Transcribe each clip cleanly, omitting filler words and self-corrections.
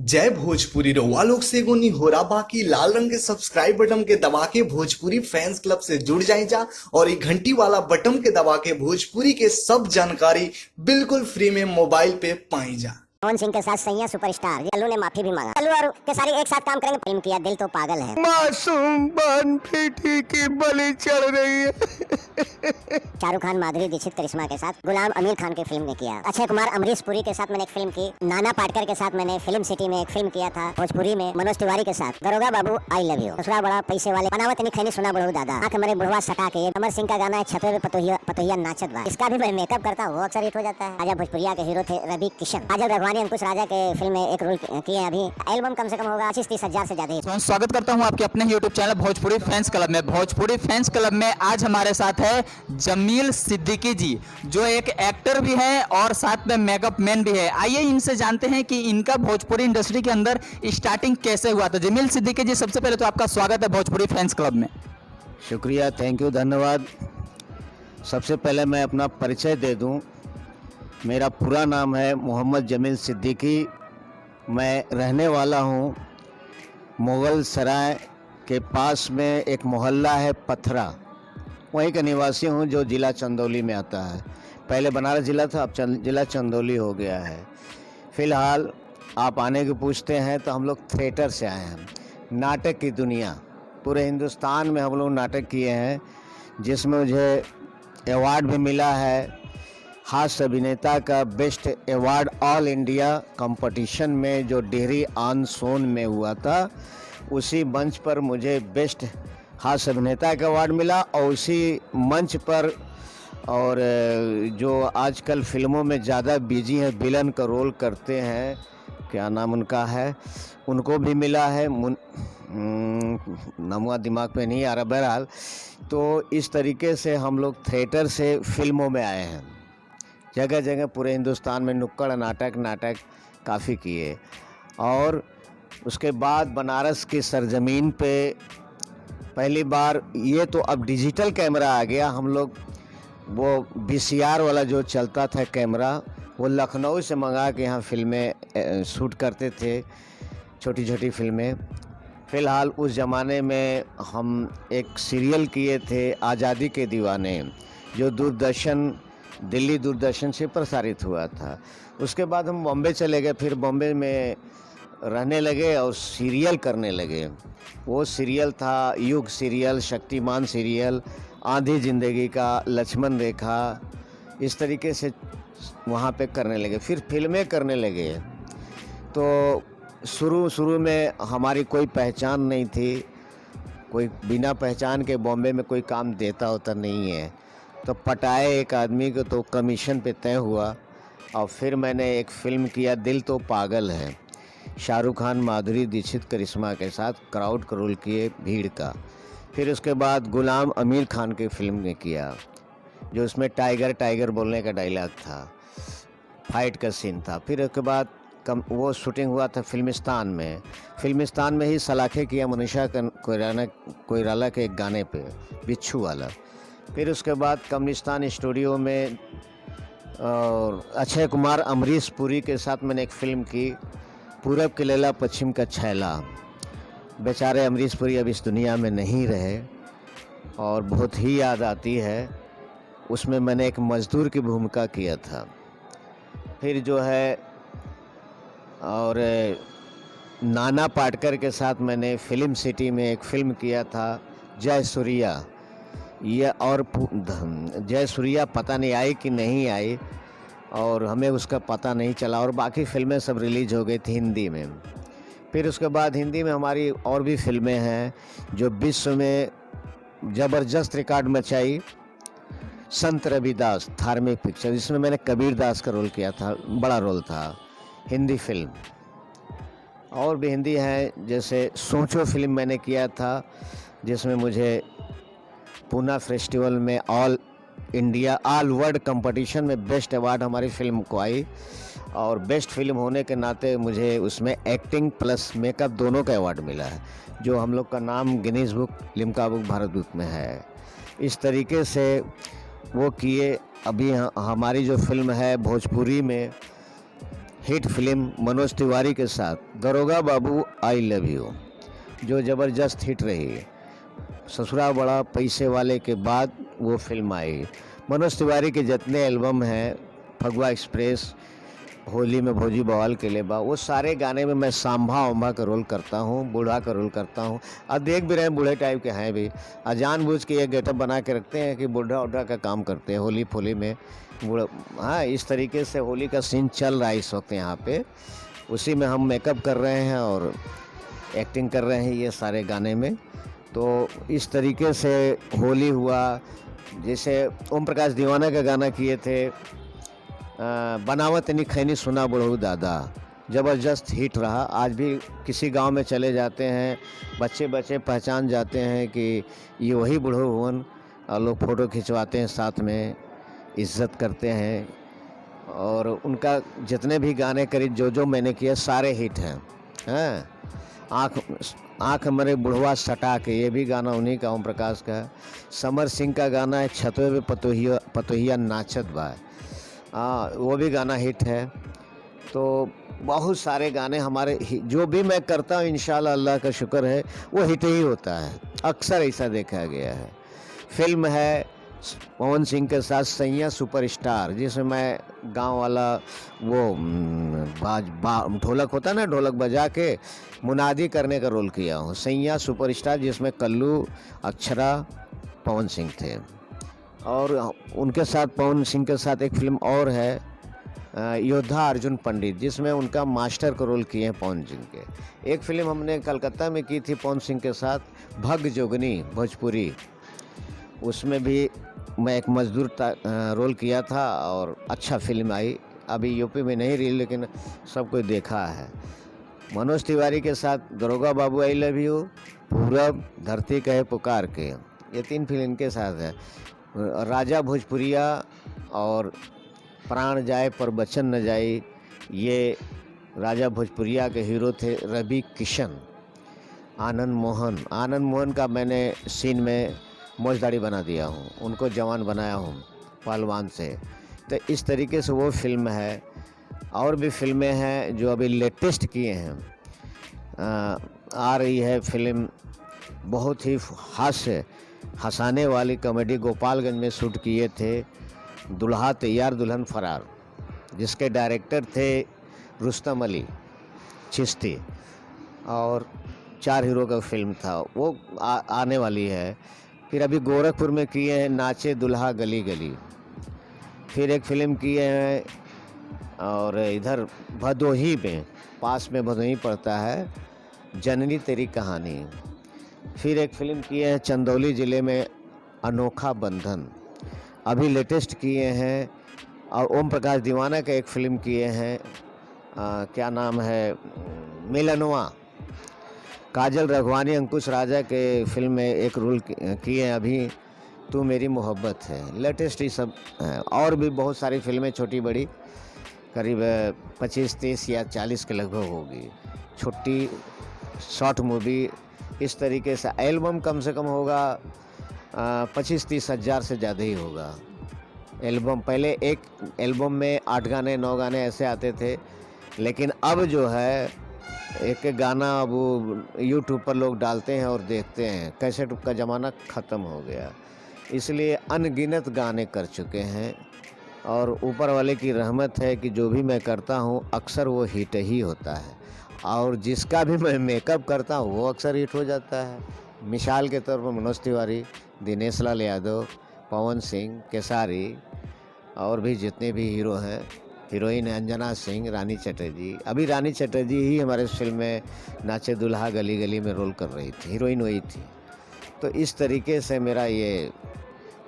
जय भोजपुरी रउआ लोग से एगो निहोरा बाकी लाल रंग के सब्सक्राइब बटन के दबा के भोजपुरी फैंस क्लब से जुड़ जाए जा और ये घंटी वाला बटन के दबा के भोजपुरी के सब जानकारी बिल्कुल फ्री में मोबाइल पे पाई जा। पवन सिंह के साथ सैया सुपरस्टार कल्लू ने माफी भी मांगा। कल्लू और केसारी एक साथ काम करेंगे। फिल्म किया दिल तो पागल है। मासूम बन पीठी की बलि चढ़ रही है। शाहरुख खान, माधुरी दीक्षित, करिश्मा के साथ गुलाम आमिर खान की फिल्म ने किया। अक्षय कुमार, अमरीश पुरी के साथ मैंने एक फिल्म की। नाना पाटेकर के साथ मैंने फिल्म सिटी में एक फिल्म किया था। भोजपुरी में मनोज तिवारी के साथ दरोगा बाबू आई लव यू। दूसरा बड़ा पैसे वाले बनावत नहीं खैनी सुना बड़ू दादा आंख मरे बुढ़वा सटा के। अमर सिंह का गाना है छतवे पे पतोहिया नाचत बा। इसका भी मैं मेकअप करता हूँ, वो अक्सर हिट हो जाता है। राजा भोजपुरिया के हीरो थे रवि किशन। काजल रघवानी अंकुश राजा के फिल्म में एक रोल किए। अभी एल्बम कम से कम होगा 25-30 हजार से ज्यादा। स्वागत करता हूं आपके अपने YouTube channel Bhojpuri fans club में। भोजपुरी फैंस क्लब में आज हमारे साथ है जमील सिद्दीकी जी, जो एक एक्टर भी है और साथ में मेकअप मैन भी है। आइए इनसे जानते हैं कि इनका भोजपुरी इंडस्ट्री के अंदर स्टार्टिंग कैसे हुआ था। जमील सिद्दीकी जी, सबसे पहले तो आपका स्वागत है भोजपुरी फैंस क्लब में। शुक्रिया, थैंक यू, धन्यवाद। सबसे पहले मैं अपना परिचय दे दूं। मेरा पूरा नाम है मोहम्मद जमील सिद्दीकी। मैं रहने वाला हूं मुगल सराय के पास में एक मोहल्ला है पथरा, वहीं का निवासी हूं, जो ज़िला चंदौली में आता है। पहले बनारस ज़िला था, अब ज़िला चंदौली हो गया है। फ़िलहाल आप आने की पूछते हैं तो हम लोग थिएटर से आए हैं। नाटक की दुनिया, पूरे हिंदुस्तान में हम लोग नाटक किए हैं, जिसमें मुझे अवार्ड भी मिला है। हास्य अभिनेता का best award all India competition में जो डिहरी ऑन सोन में हुआ था, उसी मंच पर मुझे बेस्ट हास्य अभिनेता का अवार्ड मिला। और उसी मंच पर और जो आजकल फिल्मों में ज़्यादा बिजी हैं, विलन का रोल करते हैं, क्या नाम उनका है, उनको भी मिला है। नमुआ दिमाग में नहीं आ रहा। बहरहाल, तो इस तरीके से हम लोग थिएटर से फिल्मों में आए हैं। जगह जगह पूरे हिंदुस्तान में नुक्कड़ नाटक काफ़ी किए। और उसके बाद बनारस की सरजमीन पे पहली बार, ये तो अब डिजिटल कैमरा आ गया, हम लोग वो VCR वाला जो चलता था कैमरा, वो लखनऊ से मंगा के यहाँ फिल्में शूट करते थे, छोटी छोटी फिल्में। फ़िलहाल उस ज़माने में हम एक सीरियल किए थे, आज़ादी के दीवाने, जो दिल्ली दूरदर्शन से प्रसारित हुआ था। उसके बाद हम बॉम्बे चले गए, फिर बॉम्बे में रहने लगे और सीरियल करने लगे। वो सीरियल था युग सीरियल, शक्तिमान सीरियल, आंधी ज़िंदगी का, लक्ष्मण रेखा, इस तरीके से वहाँ पे करने लगे। फिर फिल्में करने लगे। तो शुरू में हमारी कोई पहचान नहीं थी, कोई बिना पहचान के बॉम्बे में कोई काम देता होता नहीं है। तो पटाए एक आदमी को, तो कमीशन पे तय हुआ। और फिर मैंने एक फ़िल्म किया दिल तो पागल है, शाहरुख खान, माधुरी दीक्षित, करिश्मा के साथ क्राउड का रोल किए, भीड़ का। फिर उसके बाद गुलाम आमिर खान की फ़िल्म में किया, जो उसमें टाइगर बोलने का डायलॉग था, फाइट का सीन था। फिर उसके बाद वो शूटिंग हुआ था फिल्मिस्तान में ही सलाखे किया मनीषा कोइराला के एक गाने पे, बिच्छू वाला। फिर उसके बाद कम्युनिस्तान स्टूडियो में और अक्षय कुमार, अमरीश पुरी के साथ मैंने एक फ़िल्म की, पूरब की लैला पश्चिम का छैला। बेचारे अमरीश पुरी अब इस दुनिया में नहीं रहे और बहुत ही याद आती है। उसमें मैंने एक मज़दूर की भूमिका किया था। फिर जो है, और नाना पाटेकर के साथ मैंने फिल्म सिटी में एक फ़िल्म किया था, जय सूर्या। ये और जय सूर्या पता नहीं आई कि नहीं आई, और हमें उसका पता नहीं चला। और बाकी फ़िल्में सब रिलीज़ हो गई थी हिंदी में। फिर उसके बाद हिंदी में हमारी और भी फ़िल्में हैं जो विश्व में ज़बरदस्त रिकॉर्ड मचाई। संत रविदास धार्मिक पिक्चर, जिसमें मैंने कबीर दास का रोल किया था, बड़ा रोल था, हिंदी फिल्म। और भी हिंदी हैं, जैसे सोचो फिल्म मैंने किया था, जिसमें मुझे पूना फेस्टिवल में ऑल वर्ल्ड कंपटीशन में बेस्ट अवार्ड हमारी फिल्म को आई। और बेस्ट फिल्म होने के नाते मुझे उसमें एक्टिंग प्लस मेकअप दोनों का अवार्ड मिला है, जो हम लोग का नाम Guinness book, Limca book, Bharat book में है। इस तरीके से वो किए। अभी हमारी जो फिल्म है भोजपुरी में हिट फिल्म मनोज तिवारी के साथ दरोगा बाबू आई लव यू, जो ज़बरदस्त हिट रही। ससुरा बड़ा पैसे वाले के बाद वो फिल्म आई। मनोज तिवारी के जितने एल्बम हैं, फगवा एक्सप्रेस, होली में भोजी बवाल के लिए बा, वो सारे गाने में मैं सांभा उम्भा का रोल करता हूँ, बूढ़ा का रोल करता हूँ। और देख भी रहे हैं बूढ़े टाइप के हैं भी, और जानबूझ के ये गेटअप बना के रखते हैं कि बूढ़ा उढ़ा का काम करते हैं होली फोली में बूढ़ा। हाँ, इस तरीके से होली का सीन चल रहा है इस वक्त यहाँ पे, उसी में हम मेकअप कर रहे हैं और एक्टिंग कर रहे हैं ये सारे गाने में। तो इस तरीके से होली हुआ। जैसे ओम प्रकाश दीवाना का गाना किए थे, बनावत नहीं खैनी सुना बुढ़ऊ दादा, ज़बरदस्त हिट रहा। आज भी किसी गांव में चले जाते हैं, बच्चे बच्चे पहचान जाते हैं कि ये वही बुढ़ऊ हुवन, और लोग फ़ोटो खिंचवाते हैं, साथ में इज्जत करते हैं। और उनका जितने भी गाने करीब जो मैंने किए सारे हिट हैं। आँख मरे बुढ़वा सटा के, ये भी गाना उन्हीं का, ओम प्रकाश का है। समर सिंह का गाना है छतवे पे पतोहिया नाचत बा, वो भी गाना हिट है। तो बहुत सारे गाने हमारे जो भी मैं करता हूँ इंशाल्लाह, अल्लाह का शुक्र है, वो हिट ही होता है। अक्सर ऐसा देखा गया है। फिल्म है पवन सिंह के साथ सैया सुपरस्टार, जिसमें मैं गांव वाला वो ढोलक होता है ना, ढोलक बजा के मुनादी करने का रोल किया हूँ। सैया सुपरस्टार, जिसमें कल्लू, अक्षरा, पवन सिंह थे। और उनके साथ पवन सिंह के साथ एक फिल्म और है योद्धा अर्जुन पंडित, जिसमें उनका मास्टर का रोल किए हैं पवन सिंह के। एक फिल्म हमने कलकत्ता में की थी पवन सिंह के साथ, भग जोगनी भोजपुरी, उसमें भी मैं एक मजदूर रोल किया था और अच्छा फिल्म आई। अभी यूपी में नहीं रही लेकिन सब कोई देखा है। मनोज तिवारी के साथ दरोगा बाबू आई लव यू, पूरब, धरती कहे पुकार के, ये 3 फिल्म इनके साथ है। राजा भोजपुरिया और प्राण जाए पर बचन न जाए, ये राजा भोजपुरिया के हीरो थे रवि किशन। आनंद मोहन का मैंने सीन में मौजदारी बना दिया हूँ, उनको जवान बनाया हूँ पहलवान से। तो इस तरीके से वो फिल्म है। और भी फिल्में हैं जो अभी लेटेस्ट किए हैं। आ रही है फिल्म बहुत ही हंसाने वाली कॉमेडी, गोपालगंज में शूट किए थे, दुल्हा तैयार दुल्हन फरार, जिसके डायरेक्टर थे रुस्तम अली चिश्ती, और 4 हीरो का फिल्म था। वो आने वाली है। फिर अभी गोरखपुर में किए हैं नाचे दुल्हा गली गली। फिर एक फिल्म किए हैं और इधर भदोही में, पास में भदोही पड़ता है, जननी तेरी कहानी। फिर एक फिल्म किए हैं चंदौली ज़िले में, अनोखा बंधन। अभी लेटेस्ट किए हैं। और ओम प्रकाश दीवाना का एक फिल्म किए हैं, क्या नाम है, मिलनवा। काजल रघवानी, अंकुश राजा के फिल्म में एक रोल किए हैं अभी, तू मेरी मोहब्बत है। लेटेस्ट ही सब है। और भी बहुत सारी फिल्में छोटी बड़ी, करीब 25, 30 या 40 के लगभग होगी। छोटी शॉर्ट मूवी, इस तरीके से एल्बम कम से कम होगा 25-30 हज़ार से ज़्यादा ही होगा एल्बम। पहले एक एल्बम में 8 गाने 9 गाने ऐसे आते थे, लेकिन अब जो है एक एक गाना वो यूट्यूब पर लोग डालते हैं और देखते हैं। कैसेट का ज़माना ख़त्म हो गया, इसलिए अनगिनत गाने कर चुके हैं। और ऊपर वाले की रहमत है कि जो भी मैं करता हूँ अक्सर वो हिट ही होता है, और जिसका भी मैं मेकअप करता हूँ वो अक्सर हिट हो जाता है। मिसाल के तौर पर मनोज तिवारी, दिनेश लाल यादव, पवन सिंह, केसारी, और भी जितने भी हीरो हैं, हीरोइन अंजना सिंह, रानी चटर्जी। अभी रानी चटर्जी ही हमारे फिल्म में नाचे दुल्हा गली गली में रोल कर रही थी, हीरोइन वही थी। तो इस तरीके से मेरा ये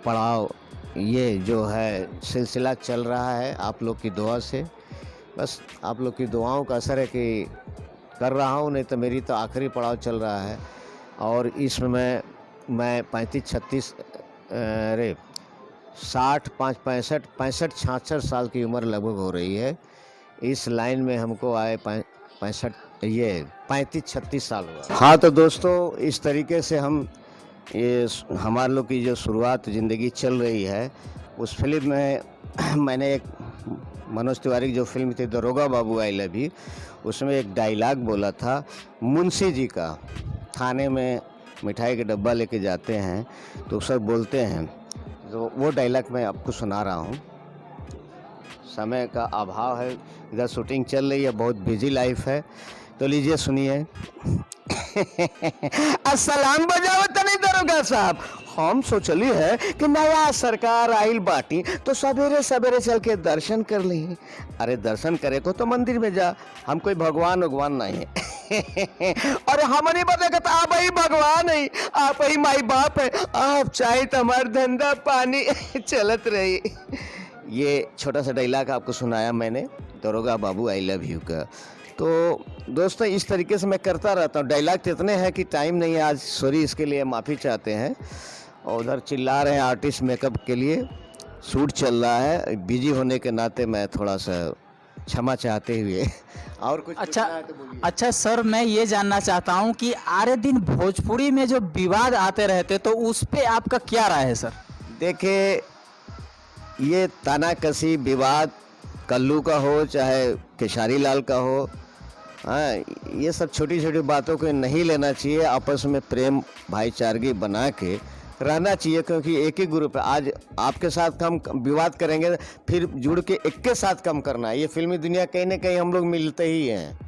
पड़ाव, ये जो है सिलसिला चल रहा है आप लोग की दुआ से। बस आप लोग की दुआओं का असर है कि कर रहा हूँ, नहीं तो मेरी तो आखिरी पड़ाव चल रहा है। और इसमें मैं 35-36 अरे 65-66 साल की उम्र लगभग हो रही है। इस लाइन में हमको आए 35-36 साल हुआ। हाँ, तो दोस्तों इस तरीके से हम ये हमारे लोग की जो शुरुआत ज़िंदगी चल रही है, उस फिल्म में मैंने एक मनोज तिवारी की जो फिल्म थी दरोगा बाबू आई लव यू, उसमें एक डायलॉग बोला था मुंशी जी का। थाने में मिठाई का डब्बा लेके जाते हैं तो सब बोलते हैं, तो वो डायलॉग मैं आपको सुना रहा हूँ। समय का अभाव है, इधर शूटिंग चल रही है, बहुत बिजी लाइफ है, तो लीजिए सुनिए। अस्सलाम बजाओ तनी दरोगा साहब, हम सोचली है कि नया सरकार आइल बाटी तो सवेरे सवेरे चल के दर्शन कर ली। अरे दर्शन करे को तो मंदिर में जा, हम कोई भगवान भगवान नहीं है। अरे हमने बता तो आप ही भगवान है, आप ही माई बाप है, आप चाहे तो हमारा धंधा पानी चलत रही। ये छोटा सा डायलॉग आपको सुनाया मैंने दरोगा बाबू आई लव यू का। तो दोस्तों इस तरीके से मैं करता रहता हूँ। डायलॉग तो इतने हैं कि टाइम नहीं है आज, सॉरी इसके लिए माफ़ी चाहते हैं। और उधर चिल्ला रहे हैं आर्टिस्ट मेकअप के लिए, शूट चल रहा है, बिजी होने के नाते मैं थोड़ा सा क्षमा चाहते हुए और कुछ अच्छा पूछना है तो बोलिए। अच्छा सर, मैं ये जानना चाहता हूँ कि आरे दिन भोजपुरी में जो विवाद आते रहते तो उस पे आपका क्या राय है सर? देखिए ये तानाकसी विवाद कल्लू का हो चाहे केशारी लाल का हो, हाँ, ये सब छोटी छोटी बातों को नहीं लेना चाहिए। आपस में प्रेम भाईचारगी बना के रहना चाहिए, क्योंकि एक ही ग्रुप है। आज आपके साथ हम विवाद करेंगे, फिर जुड़ के एक के साथ कम करना है। ये फिल्मी दुनिया कहीं ना कहीं हम लोग मिलते ही हैं,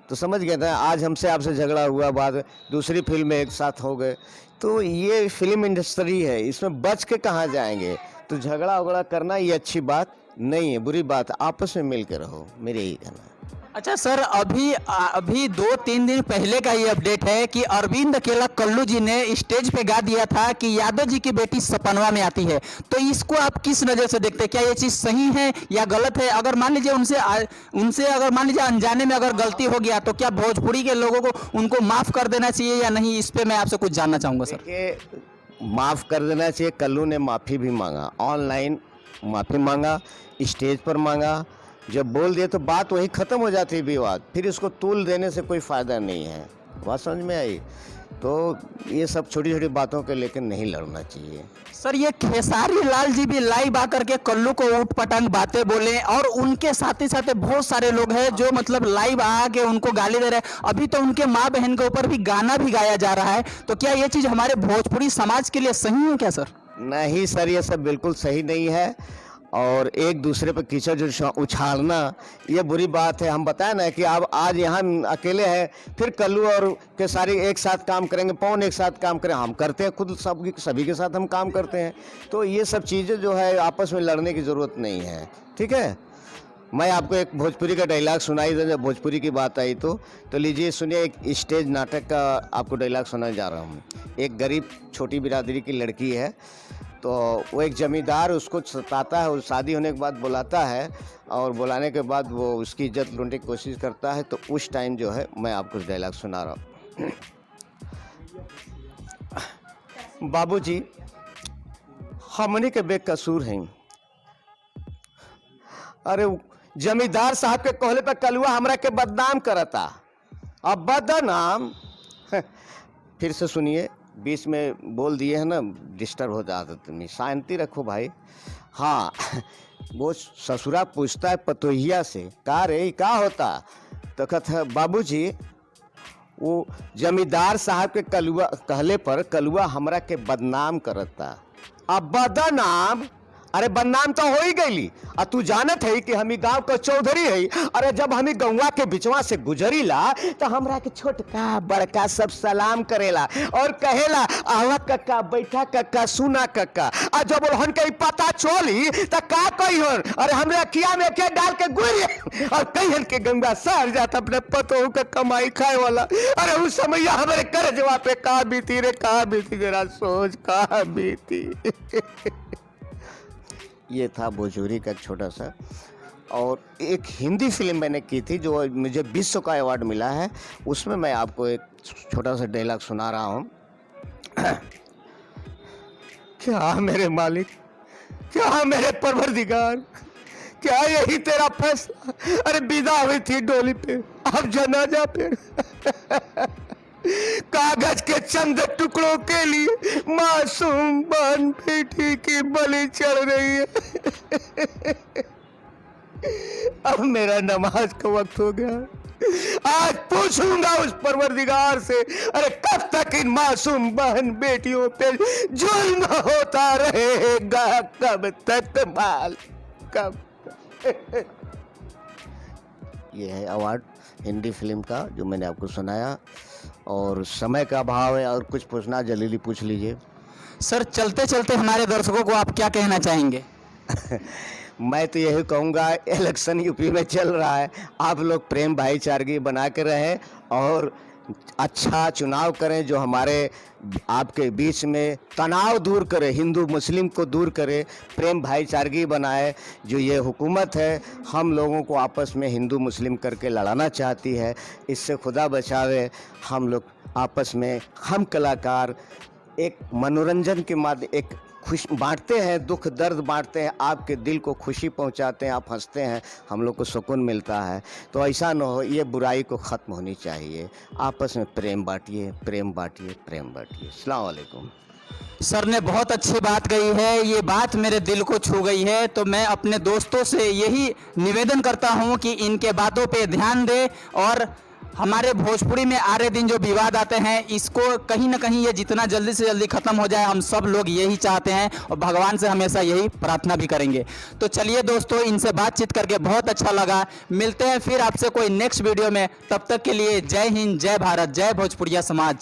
तो समझ गए ना। आज हमसे आपसे झगड़ा हुआ, बाद दूसरी फिल्म में एक साथ हो गए, तो ये फिल्म इंडस्ट्री है, इसमें बच के कहाँ जाएंगे। तो झगड़ा वगड़ा करना ये अच्छी बात नहीं है, बुरी बात। आपस में मिल के रहो, मेरे यही कहना है। अच्छा सर, अभी 2-3 दिन पहले का ये अपडेट है कि अरविंद अकेला कल्लू जी ने स्टेज पे गा दिया था कि यादव जी की बेटी सपनवा में आती है। तो इसको आप किस नज़र से देखते हैं? क्या ये चीज़ सही है या गलत है? अगर मान लीजिए उनसे अगर मान लीजिए अनजाने में अगर गलती हो गया तो क्या भोजपुरी के लोगों को उनको माफ़ कर देना चाहिए या नहीं? इस पर मैं आपसे कुछ जानना चाहूँगा सर। देखिए, माफ़ कर देना चाहिए। कल्लू ने माफ़ी भी मांगा, ऑनलाइन माफ़ी मांगा, स्टेज पर मांगा। जब बोल दिए तो बात वही ख़त्म हो जाती है विवाद, फिर इसको तूल देने से कोई फ़ायदा नहीं है। बात समझ में आई? तो ये सब छोटी छोटी बातों के लेकर नहीं लड़ना चाहिए। सर, ये खेसारी लाल जी भी लाइव आकर के कल्लू को ऊट पटांग बातें बोले और उनके साथ ही साथ बहुत सारे लोग हैं जो मतलब लाइव आके उनको गाली दे रहे हैं। अभी तो उनके माँ बहन के ऊपर भी गाना भी गाया जा रहा है। तो क्या ये चीज़ हमारे भोजपुरी समाज के लिए सही है क्या सर? नहीं सर, ये सब बिल्कुल सही नहीं है। और एक दूसरे पर कीचड़ जो उछालना ये बुरी बात है। हम बताएं ना कि आप आज यहाँ अकेले हैं, फिर कल्लू और केसारी एक साथ काम करेंगे, पवन एक साथ काम करें, हम करते हैं खुद सभी के साथ हम काम करते हैं। तो ये सब चीज़ें जो है आपस में लड़ने की ज़रूरत नहीं है, ठीक है। मैं आपको एक भोजपुरी का डायलॉग सुनाई दे, जब भोजपुरी की बात आई तो लीजिए सुनिए। एक स्टेज नाटक का आपको डायलॉग सुनाने जा रहा हूँ। एक गरीब छोटी बिरादरी की लड़की है, तो वो एक जमींदार उसको सताता है, और शादी होने के बाद बुलाता है, और बुलाने के बाद वो उसकी इज्जत लूटने की कोशिश करता है। तो उस टाइम जो है मैं आपको डायलॉग सुना रहा हूँ। बाबूजी, हमने के बेकसूर हैं। अरे जमींदार साहब के कहले पर कलुआ हमरा के बदनाम करता। अब बदनाम फिर से सुनिए, बीच में बोल दिए है ना, डिस्टर्ब हो जाता। तुम शांति रखो भाई। हाँ, वो ससुरा पूछता है पतोहिया से, का रे का होता? तो कहता है बाबूजी, वो जमींदार साहब के कलुआ कहले पर कलुआ हमरा के बदनाम करता। अब बदनाम, अरे बदनाम तो हो ही गई। और तू जानत है कि हमी गांव का चौधरी है। अरे जब हमी गौवा के बिचवा से गुजरी ला तो हमरा के छोटका बड़का सब सलाम करेला और कहेला आवा कक्का, बैठा कक्का, सुना कक्का। और जब उन्हन के पता चली तो का कहिहन, अरे हमरे अखिया में क्या डाल के गुरी और कहिहन के गंगा सर जात अपने पतोह का कमाई खाए वाला। अरे उस समय हमारे करजवा पे का बीती रे, का बीती, जरा सोच का बीती। ये था भोजपुरी का छोटा सा। और एक हिंदी फिल्म मैंने की थी जो मुझे विश्व का अवार्ड मिला है, उसमें मैं आपको एक छोटा सा डायलॉग सुना रहा हूँ। क्या मेरे मालिक, क्या मेरे परवरदिगार, क्या यही तेरा फैसला? अरे विदा हुई थी डोली पे, अब जनाजा पे। कागज के चंद टुकड़ों के लिए मासूम बहन बेटी की बलि चढ़ रही है। अब मेरा नमाज का वक्त हो गया। आज पूछूंगा उस परवरदिगार से, अरे कब तक इन मासूम बहन बेटियों पे जुल्म होता रहेगा, कब तक माल, कब। ये है अवार्ड हिंदी फिल्म का जो मैंने आपको सुनाया, और समय का अभाव है और कुछ पूछना जल्दी पूछ लीजिए। सर चलते चलते हमारे दर्शकों को आप क्या कहना चाहेंगे? मैं तो यही कहूँगा, इलेक्शन यूपी में चल रहा है, आप लोग प्रेम भाईचारगी बना के रहें और अच्छा चुनाव करें जो हमारे आपके बीच में तनाव दूर करे, हिंदू मुस्लिम को दूर करे, प्रेम भाईचारगी बनाए। जो ये हुकूमत है हम लोगों को आपस में हिंदू मुस्लिम करके लड़ाना चाहती है, इससे खुदा बचावे। हम लोग आपस में, हम कलाकार एक मनोरंजन के माध्यम, एक खुश बांटते हैं, दुख दर्द बांटते हैं, आपके दिल को खुशी पहुंचाते हैं, आप हंसते हैं, हम लोग को सुकून मिलता है। तो ऐसा न हो, ये बुराई को ख़त्म होनी चाहिए। आपस में प्रेम बांटिए, प्रेम बांटिए, प्रेम बांटिए। अस्सलाम वालेकुम। सर ने बहुत अच्छी बात कही है, ये बात मेरे दिल को छू गई है। तो मैं अपने दोस्तों से यही निवेदन करता हूँ कि इनके बातों पे ध्यान दें और हमारे भोजपुरी में आ रहे दिन जो विवाद आते हैं इसको कहीं ना कहीं ये जितना जल्दी से जल्दी ख़त्म हो जाए, हम सब लोग यही चाहते हैं और भगवान से हमेशा यही प्रार्थना भी करेंगे। तो चलिए दोस्तों, इनसे बातचीत करके बहुत अच्छा लगा। मिलते हैं फिर आपसे कोई नेक्स्ट वीडियो में, तब तक के लिए जय हिंद, जय भारत, जय भोजपुरिया समाज।